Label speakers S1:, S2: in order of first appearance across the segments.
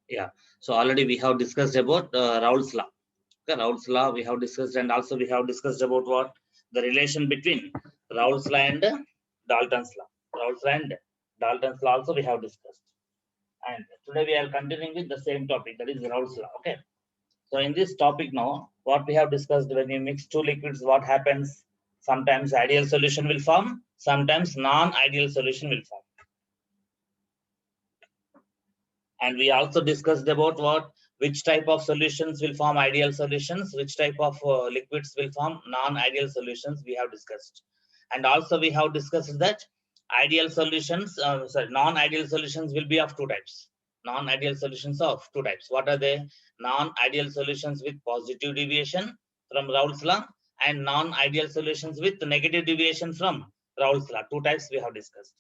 S1: Yeah. So already we have discussed about Raoult's law. Okay, Raoult's law we have discussed, and also we have discussed about what the relation between Raoult's law and Dalton's law. Raoult's law and Dalton's law also we have discussed. And today we are continuing with the same topic, that is Raoult's law. Okay. So in this topic now, what we have discussed, when you mix two liquids, what happens? Sometimes ideal solution will form, sometimes non-ideal solution will form. And we also discussed about which type of solutions will form ideal solutions, which type of liquids will form non-ideal solutions, we have discussed. And also we have discussed that ideal solutions, non-ideal solutions will be of two types. Non-ideal solutions of two types. What are they? Non-ideal solutions with positive deviation from Raoult's law, and non-ideal solutions with negative deviation from Raoult's law. Two types we have discussed.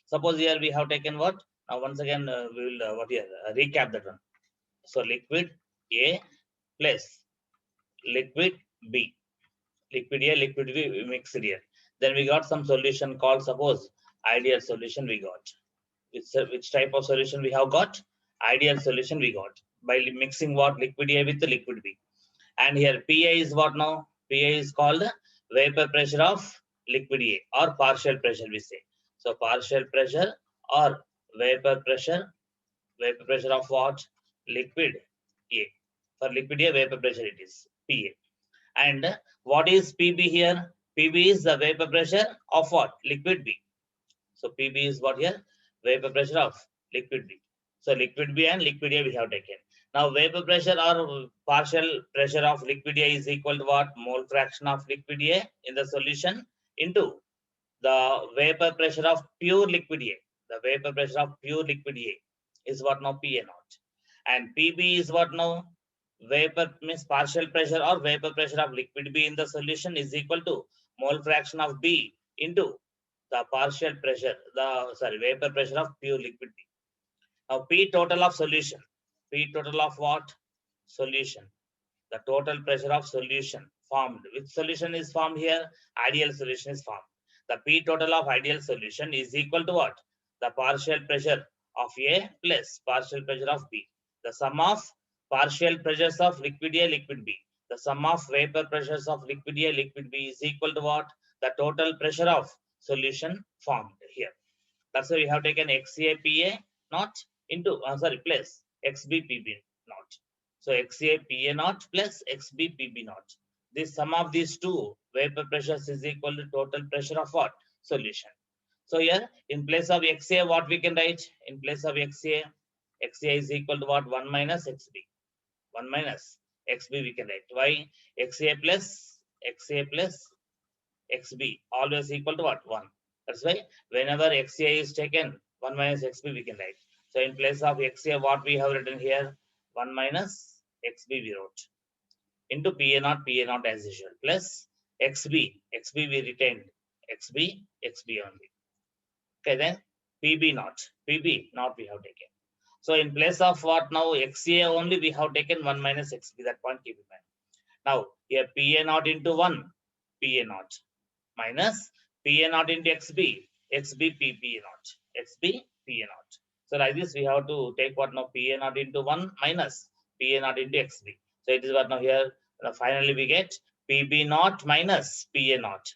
S1: Suppose here we have taken what? Now once again we will recap that one. So liquid A plus liquid B. Liquid A, liquid B mixed here. Then we got some solution called, suppose, ideal solution we got. Which type of solution we have got? Ideal solution we got by mixing what? Liquid A with the liquid B. And here PA is what now? PA is called vapor pressure of liquid A, or partial pressure we say. So partial pressure or vapor pressure of what? Liquid A. For liquid A, vapor pressure it is PA. And what is PB here? PB is the vapor pressure of what? Liquid B. So PB is what here? Vapor pressure of liquid B. So liquid B and liquid A we have taken. Now vapor pressure or partial pressure of liquid A is equal to what? Mole fraction of liquid A in the solution into the vapor pressure of pure liquid A. The vapor pressure of pure liquid A is what now? PA naught. And PB is what now? Vapor means partial pressure or vapor pressure of liquid B in the solution is equal to mole fraction of B into the partial pressure, vapor pressure of pure liquid B. Now P total of solution. P total of what? Solution. The total pressure of solution formed. Which solution is formed here? Ideal solution is formed. The P total of ideal solution is equal to what? The partial pressure of A plus partial pressure of B. The sum of partial pressures of liquid A, liquid B. The sum of vapor pressures of liquid A, liquid B is equal to what? The total pressure of solution formed here. That's why we have taken XAPA not into, plus XBPB not. So XAPA not plus XBPB not. This sum of these two vapor pressures is equal to total pressure of what? Solution. So here in place of XA, what we can write? In place of XA, XA is equal to what? 1 minus XB. 1 minus XB we can write. Why? XA plus XB always equal to what? 1. That's why whenever XA is taken, 1 minus XB we can write. So in place of XA, what we have written here? 1 minus XB we wrote. Into PA naught as usual. Plus XB we retained. XB only. Okay, then PB naught we have taken. So in place of what now? XA only we have taken 1 minus XB. That point keep in mind. Now here PA naught into 1, PA naught minus PA naught into XB, PA naught, PA naught. So like this, we have to take what now? PA naught into 1 minus PA naught into XB. So it is what now here, finally we get PB naught minus PA naught,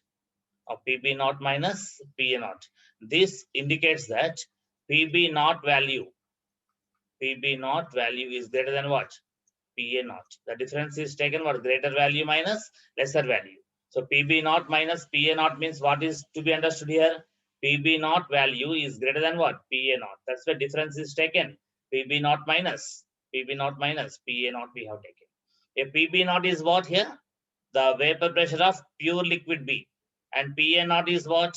S1: or PB naught minus PA naught. This indicates that PB naught value is greater than what? PA naught. The difference is taken what? Greater value minus lesser value. So PB naught minus PA naught means what is to be understood here? PB naught value is greater than what? PA naught. That's why difference is taken. PB naught minus PA naught we have taken. A PB naught is what here? The vapor pressure of pure liquid B. And PA naught is what?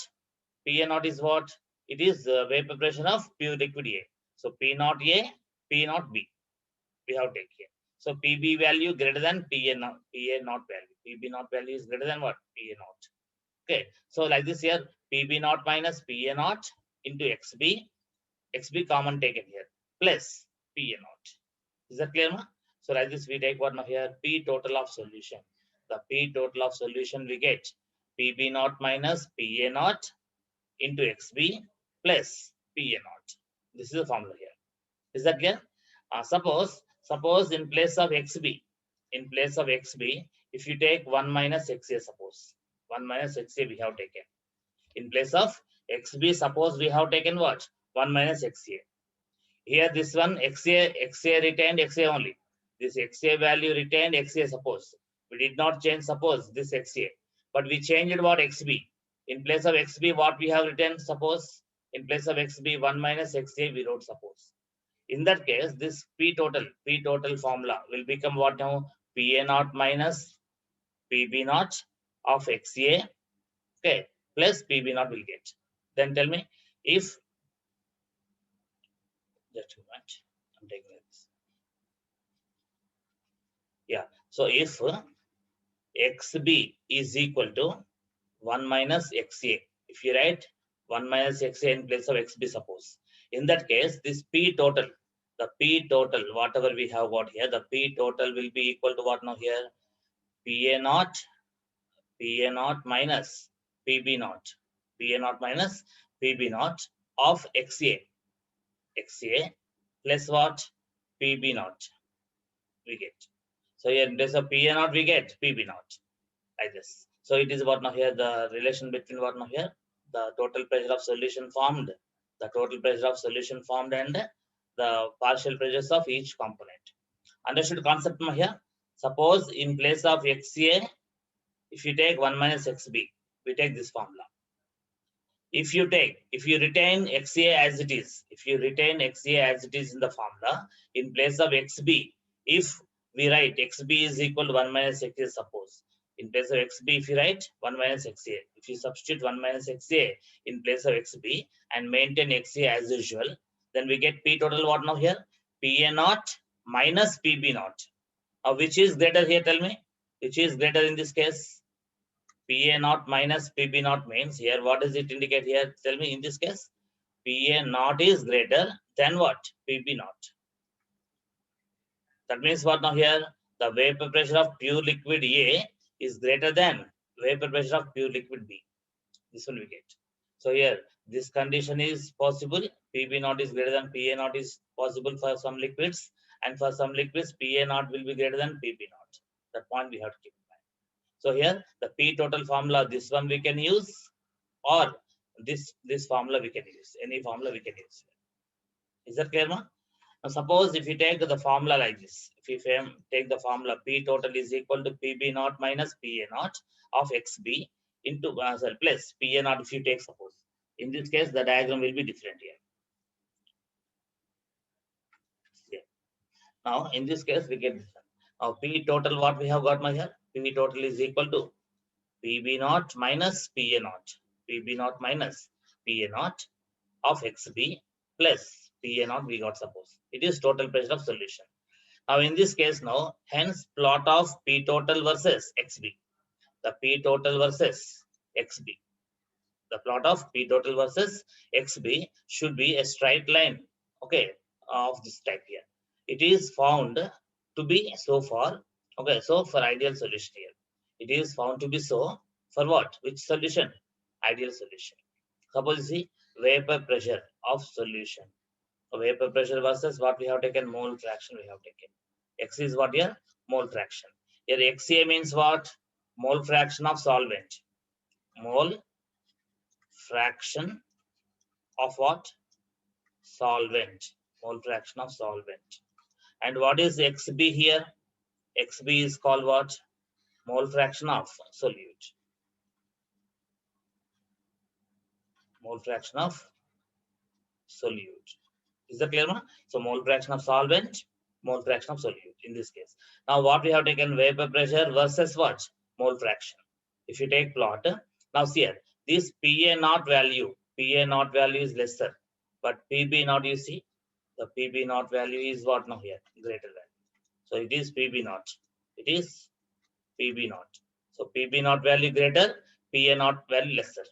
S1: PA naught is what? It is the vapor pressure of pure liquid A. So P naught A, P naught B. We have taken here. So PB value greater than PA naught value. PB naught value is greater than what? PA naught. Okay. So like this here, PB naught minus PA naught into XB. XB common taken here. Plus PA naught. Is that clear? So like this, we take what now here? P total of solution. The P total of solution we get PB naught minus PA naught into XB plus PA naught. This is the formula here. Is that clear? Suppose in place of xb, if you take 1 minus xa, suppose 1 minus xa we have taken. In place of xb, suppose we have taken what? 1 minus xa. Here this one xa retained xa only. This xa value retained xa, suppose. We did not change, suppose, this xa. But we changed what? xb. In place of xb, what we have written, suppose? In place of xb, 1 minus xa we wrote, suppose. In that case, this P total formula will become what now? PA naught minus PB naught of XA, okay, plus PB naught will get. Then tell me, if, just a moment, I'm taking this. Yeah, so if XB is equal to 1 minus XA, if you write 1 minus XA in place of XB, suppose. In that case, this P total, the P total, whatever we have got here, the P total will be equal to what now here? PA naught minus PB naught, PA naught minus PB naught of XA plus what? PB naught we get. So here in place of PA naught we get PB naught, like this. So it is what now here, the relation between what now here, the total pressure of solution formed, and the partial pressures of each component. Understood concept now here? Suppose in place of XA, if you take 1 minus XB, we take this formula. If you retain XA as it is, in the formula, in place of XB, if we write XB is equal to 1 minus XA, suppose. In place of XB, if you write 1 minus XA, if you substitute 1 minus XA in place of XB and maintain XA as usual, then we get P total what now here? PA naught minus PB naught. Which is greater here, tell me? Which is greater in this case? PA naught minus PB naught means here, what does it indicate here? Tell me in this case, PA naught is greater than what? PB naught. That means what now here? The vapor pressure of pure liquid A is greater than vapor pressure of pure liquid B. This one we get. So here, this condition is possible. PB naught is greater than PA naught is possible for some liquids, and for some liquids, PA naught will be greater than PB naught. That point we have to keep in mind. So here, the P total formula, this one we can use, or this formula we can use. Any formula we can use. Is that clear, ma? Now suppose if you take the formula like this, if you take the formula P total is equal to PB naught minus PA naught of XB into plus PA naught, if you take, suppose. In this case, the diagram will be different here. Yeah. Now in this case, we get this one. Now P total, what we have got now here? P total is equal to PB naught minus PA naught. PB naught minus PA naught of XB plus PA naught we got, suppose. It is total pressure of solution. Now in this case now, hence plot of P total versus XB. The P total versus XB. The plot of P total versus XB should be a straight line, okay, of this type here. It is found to be so far, okay, so for ideal solution here. It is found to be so for what? Which solution? Ideal solution. Suppose you see vapor pressure of solution. So vapor pressure versus what we have taken? Mole fraction we have taken. X is what here? Mole fraction. Here XA means what? Mole fraction of solvent. Mole fraction of what? Solvent. Mole fraction of solvent. And what is XB here? XB is called what? Mole fraction of solute. Mole fraction of solute. Is that clear, ma? So mole fraction of solvent, mole fraction of solute in this case. Now what we have taken? Vapor pressure versus what? Mole fraction. If you take plot, now see here, this PA naught value is lesser, but PB naught, you see, the PB naught value is what now here? Greater than. So it is PB naught. It is PB naught. So PB naught value greater, PA naught value lesser.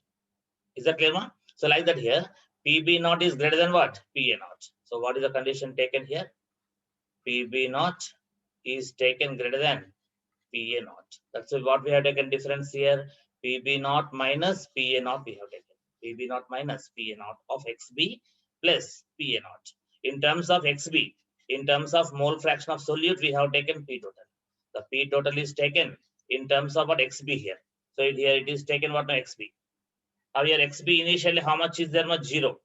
S1: Is that clear, ma? So like that here, PB naught is greater than what? PA naught. So what is the condition taken here? PB naught is taken greater than PA naught. That's what we have taken difference here. PB naught minus PA naught we have taken. PB naught minus PA naught of XB plus PA naught. In terms of XB, In terms of mole fraction of solute, we have taken P total. The P total is taken in terms of what XB here. So here it is taken what now XB. Now here XB initially how much is there? Much 0.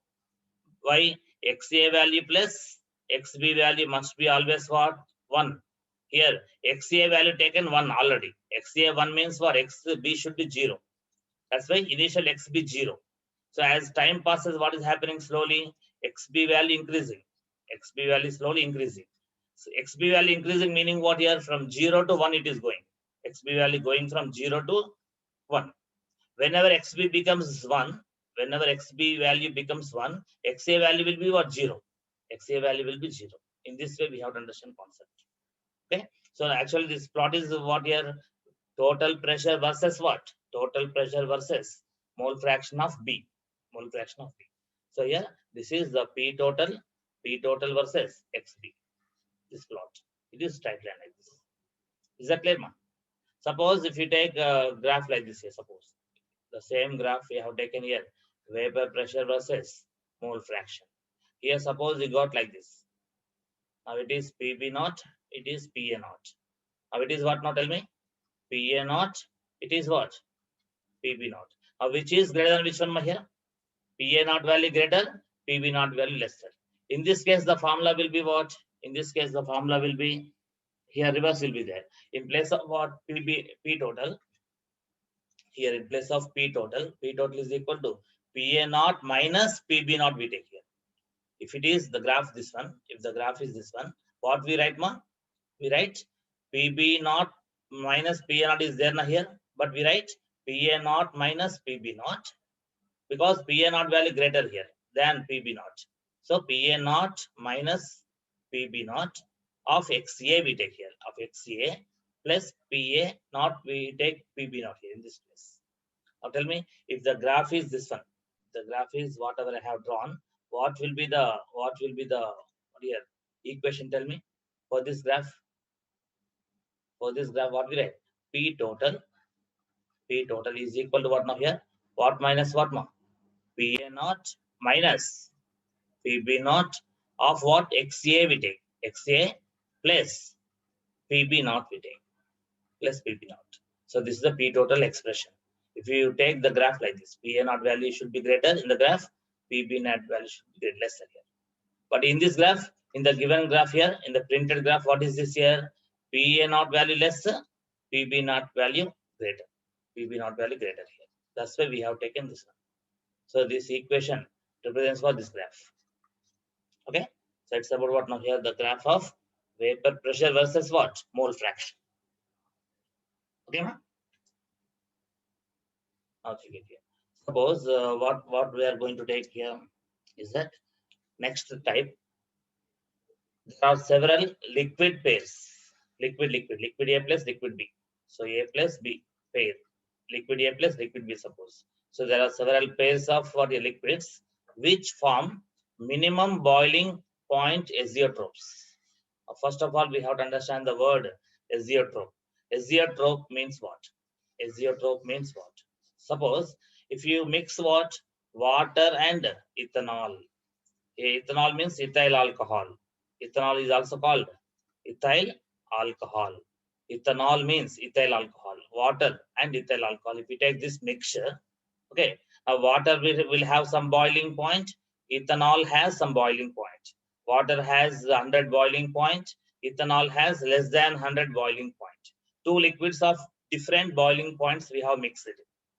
S1: Why? XA value plus XB value must be always what? 1. Here XA value taken 1 already. XA 1 means what? XB should be 0. That's why initial XB 0. So as time passes, what is happening slowly? XB value increasing. XB value slowly increasing. So XB value increasing meaning what here? From 0 to 1 it is going. XB value going from 0 to 1. Whenever XB becomes 1, whenever XB value becomes 1, XA value will be what? 0. XA value will be 0. In this way, we have to understand concept. Okay. So actually, this plot is what here? Total pressure versus what? Total pressure versus mole fraction of B. Mole fraction of B. So here, this is the P total versus XB. This plot. It is straight line like this. Is that clear, ma? Suppose if you take a graph like this here, suppose the same graph we have taken here, vapor pressure versus mole fraction. Here, suppose we got like this. Now it is PB naught, it is PA naught. Now it is what now? Tell me. PA naught, it is what? PB naught. Now which is greater than which one here? PA naught value greater, PB naught value lesser. In this case, the formula will be what? In this case, the formula will be here, reverse will be there. In place of what? P total. Here in place of P total is equal to PA naught minus PB naught we take here. If it is the graph this one, if the graph is this one, what we write, ma? We write PB naught minus PA naught is there now here, but we write PA naught minus PB naught because PA naught value greater here than PB naught. So PA naught minus PB naught of XA we take here, of XA plus PA naught we take PB naught here in this place. Now tell me, if the graph is this one, the graph is whatever I have drawn, what will be the what here equation? Tell me for this graph. For this graph, what we write? P total is equal to what now here? What minus what now? PA naught minus PB naught of what? XA we take. XA plus PB naught we take. Plus PB naught. So this is the P total expression. If you take the graph like this, PA naught value should be greater in the graph, PB naught value should be lesser here. But in this graph, in the given graph here, in the printed graph, what is this here? PA naught value lesser, PB naught value greater. PB naught value greater here. That's why we have taken this one. So this equation represents for this graph. Okay. So it's about what now here? The graph of vapor pressure versus what? Mole fraction. Okay, ma? Okay, here. Suppose what we are going to take here is that next type. There are several liquid pairs. Liquid A plus liquid B. So A plus B pair. Liquid A plus liquid B, suppose. So there are several pairs of what the liquids which form minimum boiling point azeotropes. First of all, we have to understand the word azeotrope. Azeotrope means what? Azeotrope means what? Suppose if you mix what? Water and ethanol. Ethanol means ethyl alcohol. Ethanol is also called ethyl alcohol. Ethanol means ethyl alcohol. Water and ethyl alcohol. If we take this mixture, okay, water will have some boiling point. Ethanol has some boiling point. Water has 100 boiling point. Ethanol has less than 100 boiling point. Two liquids of different boiling points we have mixed.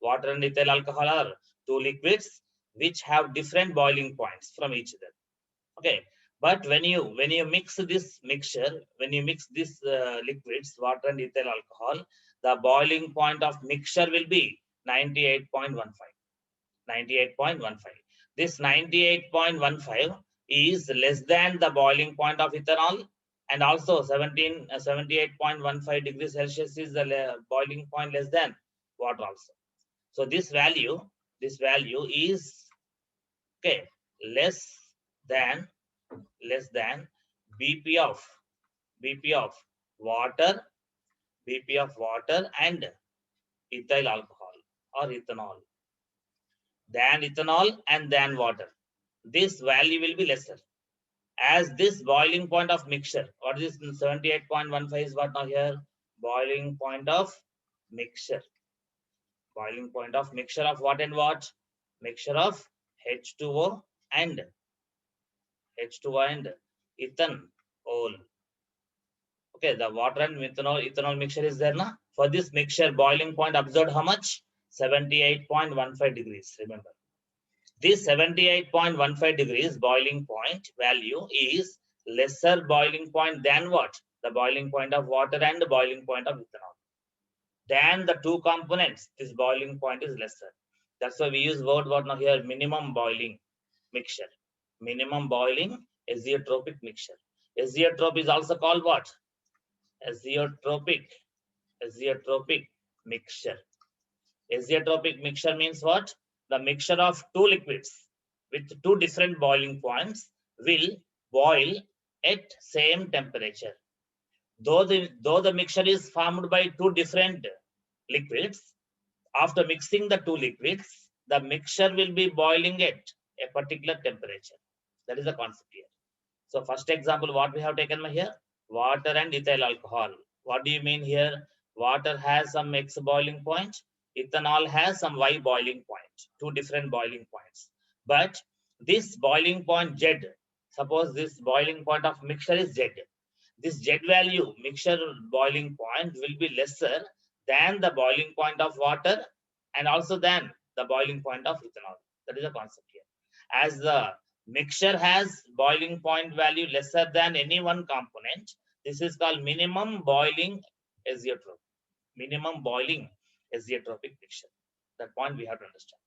S1: Water and ethyl alcohol are two liquids which have different boiling points from each other. Okay, but when you mix this mixture, when you mix these liquids, water and ethyl alcohol, the boiling point of mixture will be 98.15. 98.15. This 98.15 is less than the boiling point of ethanol, and also 78.15 degrees Celsius is the boiling point less than water also. So this value is okay less than BP of water and ethyl alcohol or ethanol, than ethanol and than water. This value will be lesser, as this boiling point of mixture. What is this? 78.15 is what now here? Boiling point of mixture. Boiling point of mixture of what and what? Mixture of H2O and ethanol. Okay, the water and ethanol mixture is there now. For this mixture, boiling point observed how much? 78.15 degrees. Remember, this 78.15 degrees boiling point value is lesser boiling point than what? The boiling point of water and the boiling point of ethanol. Than the two components, this boiling point is lesser. That's why we use word what now here? Minimum boiling mixture. Minimum boiling azeotropic mixture. Azeotrope is also called what? Azeotropic mixture. Azeotropic mixture means what? The mixture of two liquids with two different boiling points will boil at same temperature. Though the mixture is formed by two different liquids, after mixing the two liquids, the mixture will be boiling at a particular temperature. That is the concept here. So first example, what we have taken here? Water and ethyl alcohol. What do you mean here? Water has some X boiling point. Ethanol has some Y boiling point. Two different boiling points. But this boiling point Z, suppose this boiling point of mixture is Z. This Z value, mixture boiling point, will be lesser than the boiling point of water and also than the boiling point of ethanol. That is the concept here. As the mixture has boiling point value lesser than any one component, this is called minimum boiling azeotrope. Minimum boiling azeotropic mixture. That point we have to understand.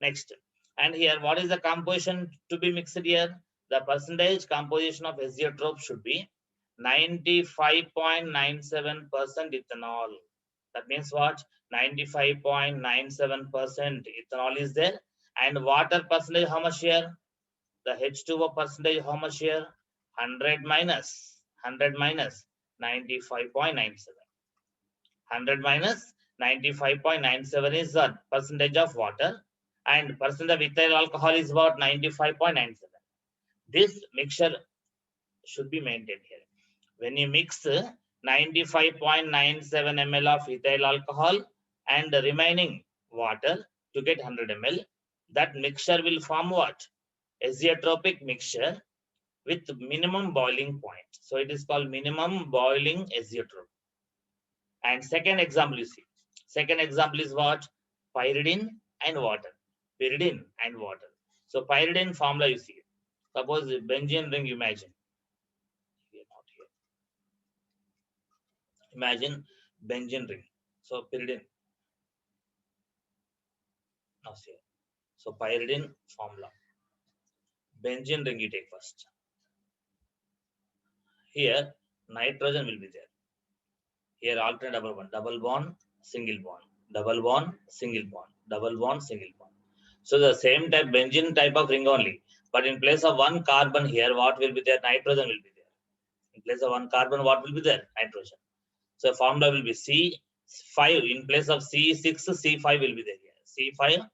S1: Next, and here what is the composition to be mixed here? The percentage composition of azeotrope should be 95.97% ethanol. That means what? 95.97% ethanol is there. And water percentage, how much here? The H2O percentage, how much here? 100 minus 95.97. 100 minus 95.97 is the percentage of water, and percentage of ethyl alcohol is about 95.97. This mixture should be maintained here. When you mix 95.97 ml of ethyl alcohol and the remaining water to get 100 ml, that mixture will form what? Azeotropic mixture with minimum boiling point. So it is called minimum boiling azeotrope. And second example you see. Second example is what? Pyridine and water. Pyridine and water. So pyridine formula you see. Suppose benzene ring, imagine. Here, not here. Imagine benzene ring. So pyridine. Now see. So pyridine formula. Benzene ring you take first. Here nitrogen will be there. Here alternate double bond, single bond, double bond, single bond, double bond, single bond. So the same type benzene type of ring only, but in place of one carbon here, what will be there? Nitrogen will be there. In place of one carbon, what will be there? Nitrogen. So formula will be C5 in place of C6, C5 will be there here. C5.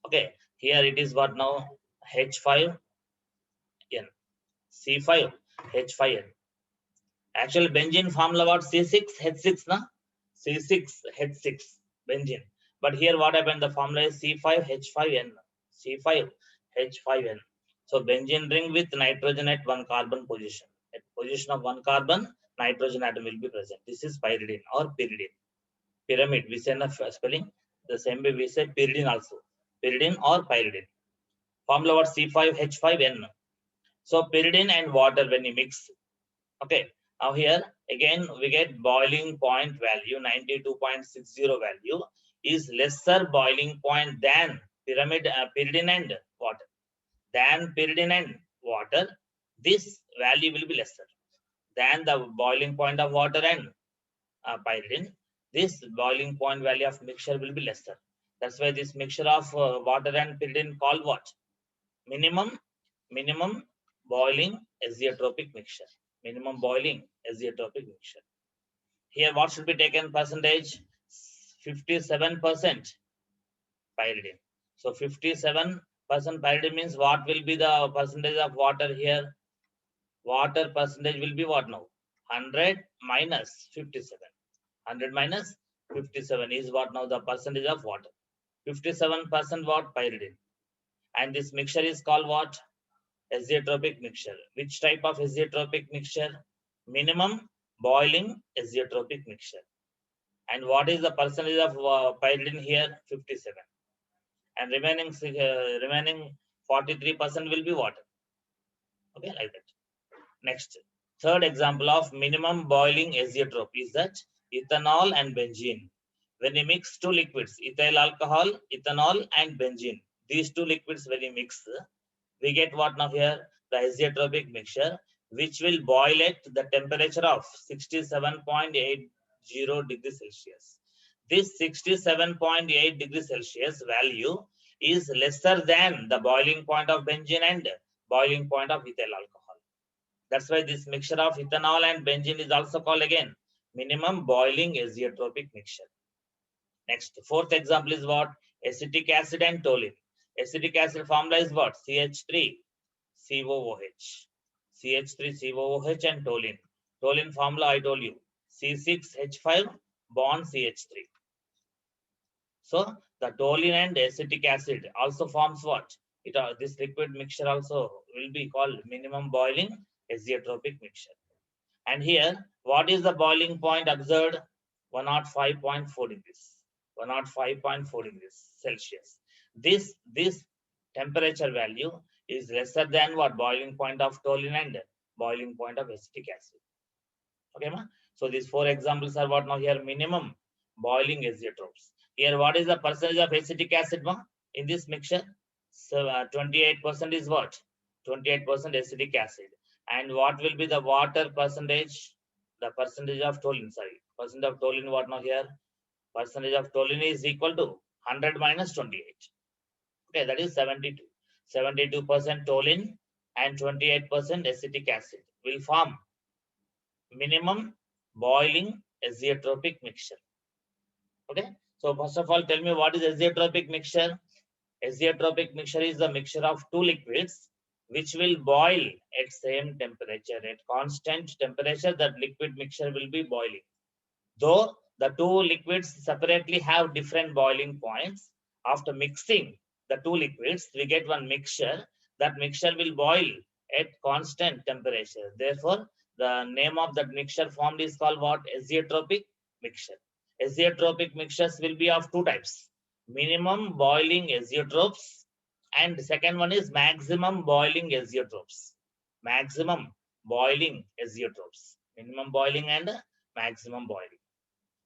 S1: Okay, here it is what now? H5N. C5 H5N. Actually, benzene formula what? C6H6, na? C6H6 benzene. But here what happened? The formula is C5H5N. C5H5N. So benzene ring with nitrogen at one carbon position. At position of one carbon, nitrogen atom will be present. This is pyridine or pyridine. Pyramid, we say the spelling. The same way we say pyridine also. Pyridine or pyridine. Formula what? C5H5N. So pyridine and water when you mix. Okay. Now here again we get boiling point value 92.60 value is lesser boiling point than pyridine and water. Than pyridine and water, this value will be lesser than the boiling point of water and pyridine. This boiling point value of mixture will be lesser. That's why this mixture of water and pyridine called what? Minimum boiling azeotropic mixture. Minimum boiling azeotropic mixture. Here what should be taken percentage? 57% pyridine. So 57% pyridine means what will be the percentage of water here? Water percentage will be what now? 100 minus 57. 100 minus 57 is what now the percentage of water. 57% what? Pyridine. And this mixture is called what? Azeotropic mixture. Which type of azeotropic mixture? Minimum boiling azeotropic mixture. And what is the percentage of pyridine here? 57. And remaining 43% will be water. Okay, like that. Next, third example of minimum boiling azeotrope is that ethanol and benzene. When you mix two liquids, ethyl alcohol, ethanol, and benzene, these two liquids when you mix, we get what now here? The azeotropic mixture, which will boil at the temperature of 67.80 degrees Celsius. This 67.8 degrees Celsius value is lesser than the boiling point of benzene and boiling point of ethyl alcohol. That's why this mixture of ethanol and benzene is also called again minimum boiling azeotropic mixture. Next, fourth example is what? Acetic acid and toluene. Acetic acid formula is what? CH3 COOH. CH3 COOH and toluene. Toluene formula I told you. C6H5 bond CH3. So the toluene and acetic acid also forms what? This liquid mixture also will be called minimum boiling azeotropic mixture. And here, what is the boiling point observed? 105.4 degrees. 105.4 degrees Celsius. This temperature value is lesser than what? Boiling point of toluene and boiling point of acetic acid. Okay, ma? So these four examples are what now here? Minimum boiling azeotropes. Here, what is the percentage of acetic acid, ma, in this mixture? So 28% is what? 28% acetic acid. And what will be the water percentage? The percentage of toluene, sorry. Percentage of toluene, what now here? Percentage of toluene is equal to 100 minus 28. Okay, that is 72. 72% toluene and 28% acetic acid will form minimum boiling azeotropic mixture. Okay, so first of all, tell me what is azeotropic mixture? Azeotropic mixture is the mixture of two liquids which will boil at same temperature. At constant temperature, that liquid mixture will be boiling. Though the two liquids separately have different boiling points, after mixing the two liquids, we get one mixture. That mixture will boil at constant temperature. Therefore, the name of that mixture formed is called what? Azeotropic mixture. Azeotropic mixtures will be of two types: minimum boiling azeotropes, and second one is maximum boiling azeotropes. Maximum boiling azeotropes. Minimum boiling and maximum boiling.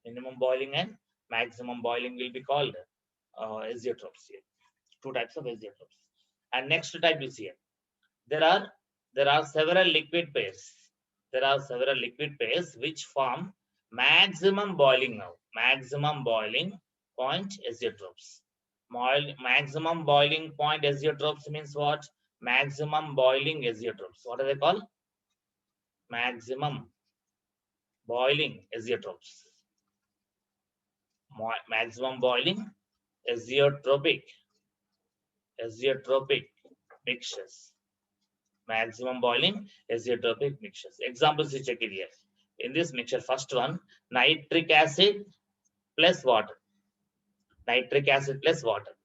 S1: Minimum boiling and maximum boiling will be called azeotropes here. Two types of azeotropes. And next type is here. There are several liquid pairs. There are several liquid pairs which form maximum boiling now. Maximum boiling point azeotropes. Maximum boiling point azeotropes means what? Maximum boiling azeotropes. What are they called? Maximum boiling azeotropes. Maximum boiling azeotropic mixtures. Maximum boiling azeotropic mixtures. Examples you check it here. In this mixture, first one, nitric acid plus water. Nitric acid plus water.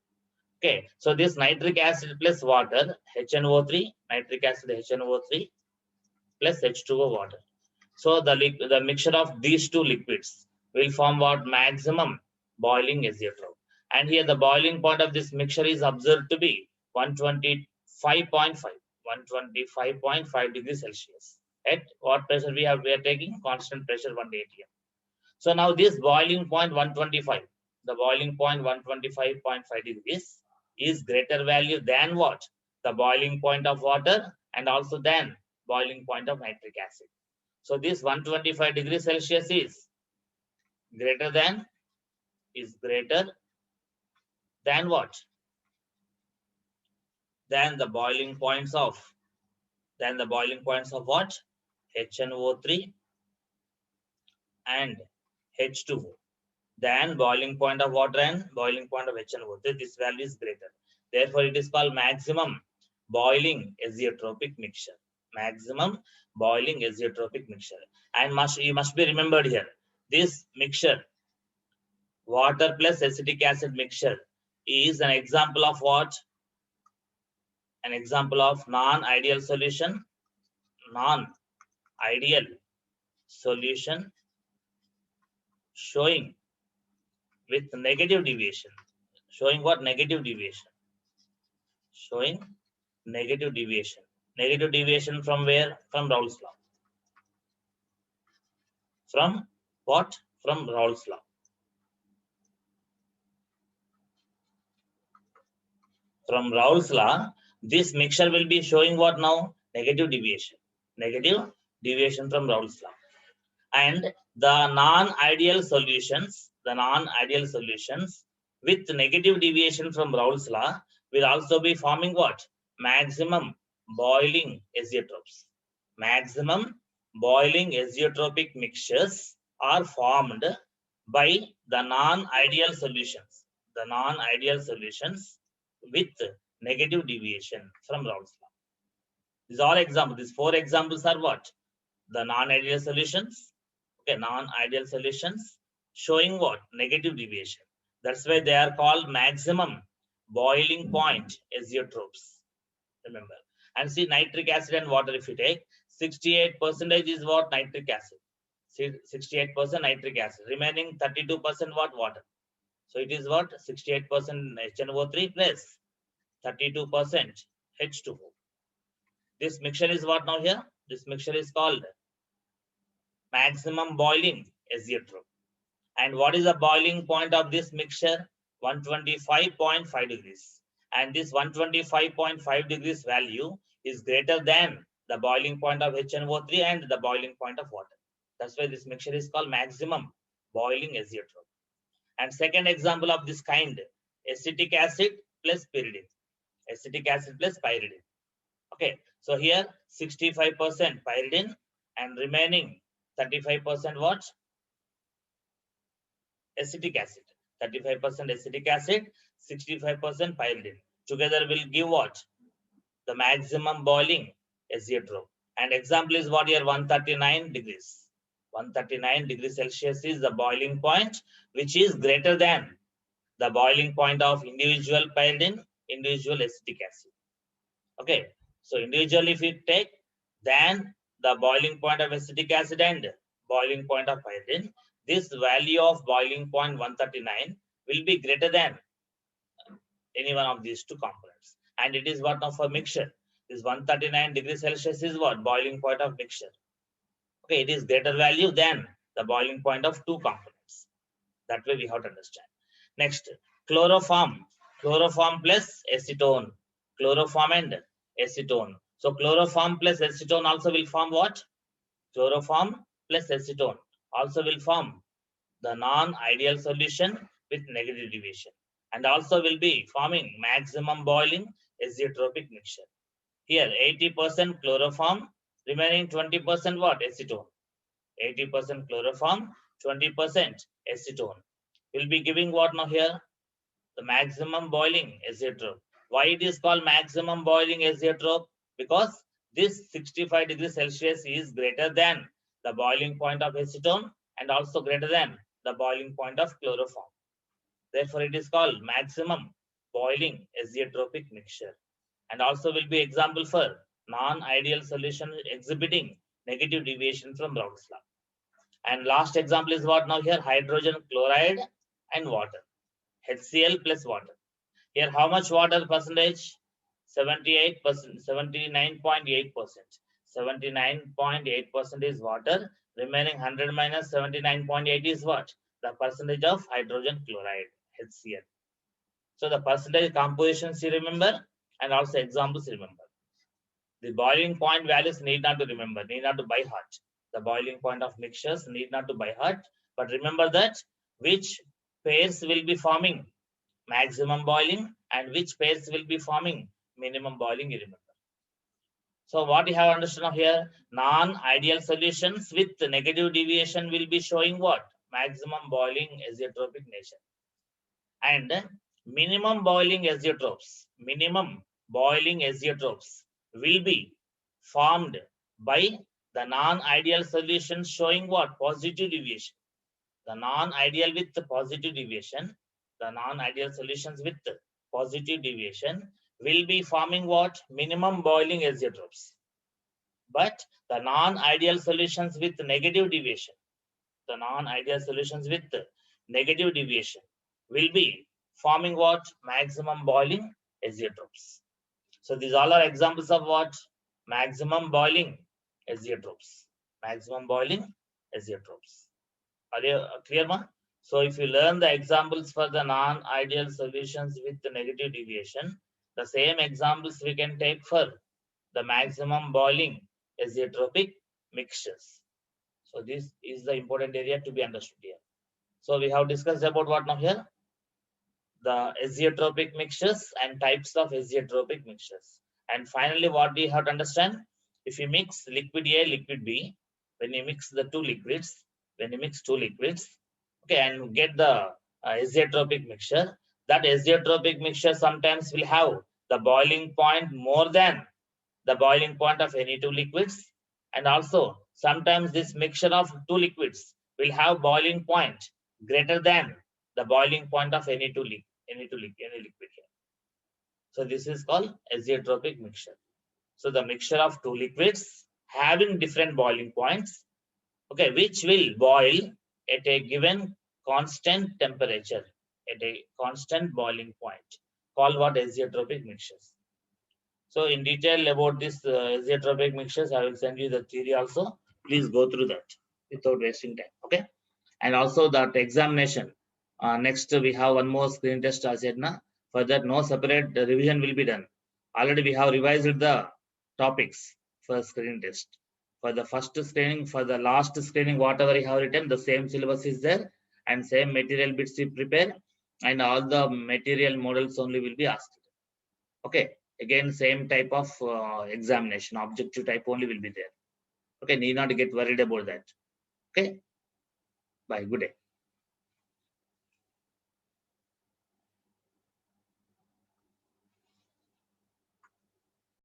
S1: Okay, so this nitric acid plus water, HNO3, nitric acid HNO3 plus H2O water. So the mixture of these two liquids will form what? Maximum boiling azeotrope. And here the boiling point of this mixture is observed to be 125.5 degrees Celsius. At what pressure we are taking? Constant pressure 1 atm. So now this boiling point 125, the boiling point 125.5 degrees is greater value than what? The boiling point of water and also than boiling point of nitric acid. So this 125 degrees Celsius is greater than what? Than the boiling points of what? HNO3 and H2O. Than boiling point of water and boiling point of HNO3. This value is greater. Therefore, it is called maximum boiling azeotropic mixture. Maximum boiling azeotropic mixture. And you must be remembered here. This mixture, water plus acetic acid mixture, is an example of what? An example of non-ideal solution. Non-ideal solution showing with negative deviation. Showing what? Negative deviation. Showing negative deviation. Negative deviation from where? From Raoult's law. From what? From Raoult's law. From Raoult's law, this mixture will be showing what now? Negative deviation. Negative deviation from Raoult's law. And the non-ideal solutions with negative deviation from Raoult's law will also be forming what? Maximum boiling azeotropes. Maximum boiling azeotropic mixtures are formed by the non-ideal solutions. The non-ideal solutions with negative deviation from Raoult's law. These are examples. These 4 examples are what? The non-ideal solutions. Okay, non-ideal solutions showing what? Negative deviation. That's why they are called maximum boiling point azeotropes. Remember. And see, nitric acid and water, if you take 68% is what? Nitric acid. 68% nitric acid. Remaining 32% what? Water. So it is what? 68% HNO3 plus 32% H2O. This mixture is what now here? This mixture is called maximum boiling azeotrope. And what is the boiling point of this mixture? 125.5 degrees. And this 125.5 degrees value is greater than the boiling point of HNO3 and the boiling point of water. That's why this mixture is called maximum boiling azeotrope. And second example of this kind, acetic acid plus pyridine. Acetic acid plus pyridine. Okay, so here 65% pyridine and remaining 35% what? Acetic acid. 35% acetic acid, 65% pyridine. Together will give what? The maximum boiling azeotrope. And example is what here? 139 degrees. 139 degrees Celsius is the boiling point, which is greater than the boiling point of individual pyridine, individual acetic acid. Okay, so individually if you take, then the boiling point of acetic acid and boiling point of pyridine, this value of boiling point 139 will be greater than any one of these two components. And it is what now for mixture? This 139 degrees Celsius is what? Boiling point of mixture. Okay, it is greater value than the boiling point of two components. That way we have to understand. Next, chloroform. Chloroform plus acetone. Chloroform and acetone. So chloroform plus acetone also will form what? Chloroform plus acetone also will form the non-ideal solution with negative deviation, and also will be forming maximum boiling azeotropic mixture. Here 80% chloroform, remaining 20% what? Acetone. 80% chloroform, 20% acetone will be giving what now here? The maximum boiling azeotrope. Why it is called maximum boiling azeotrope? Because this 65 degrees Celsius is greater than the boiling point of acetone and also greater than the boiling point of chloroform. Therefore, it is called maximum boiling azeotropic mixture. And also will be example for non-ideal solution exhibiting negative deviation from Raoult's law. And last example is what now here? Hydrogen chloride and water. HCl plus water. Here, how much water percentage? 78%, 79.8%. 79.8% is water. Remaining 100 minus 79.8 is what? The percentage of hydrogen chloride, HCl. So the percentage compositions you remember, and also examples remember. The boiling point values need not to remember, need not to by heart. The boiling point of mixtures need not to by heart, but remember that which pairs will be forming maximum boiling and which pairs will be forming minimum boiling, you remember. So what you have understood here, non-ideal solutions with negative deviation will be showing what? Maximum boiling azeotropic nature. And minimum boiling azeotropes will be formed by the non-ideal solutions showing what? Positive deviation. The non-ideal with the positive deviation, the non-ideal solutions with positive deviation will be forming what? Minimum boiling azeotrophs. But the non-ideal solutions with negative deviation, the non-ideal solutions with negative deviation will be forming what? Maximum boiling azeotrophs. So these all are examples of what? Maximum boiling azeotrophs. Maximum boiling azeotrophs. Are you clear, ma? So if you learn the examples for the non-ideal solutions with the negative deviation, the same examples we can take for the maximum boiling azeotropic mixtures. So this is the important area to be understood here. So we have discussed about what now here? The azeotropic mixtures and types of azeotropic mixtures. And finally, what we have to understand? If you mix liquid A, liquid B, when you mix the two liquids, okay, and get the azeotropic mixture, that azeotropic mixture sometimes will have the boiling point more than the boiling point of any two liquids, and also sometimes this mixture of two liquids will have boiling point greater than the boiling point of any liquid here. So this is called azeotropic mixture. So the mixture of two liquids having different boiling points, okay, which will boil at a given constant temperature, at a constant boiling point, called what? Azeotropic mixtures. So in detail about this azeotropic mixtures, I will send you the theory also. Please go through that without wasting time. Okay. And also that examination. Next, we have one more screen test, as said, na. For that, no separate revision will be done. Already we have revised the topics for screen test. For the first screening, for the last screening, whatever you have written, the same syllabus is there and same material bits you prepare, and all the material models only will be asked. Okay. Again, same type of examination, objective type only will be there. Okay. Need not get worried about that. Okay. Bye. Good day.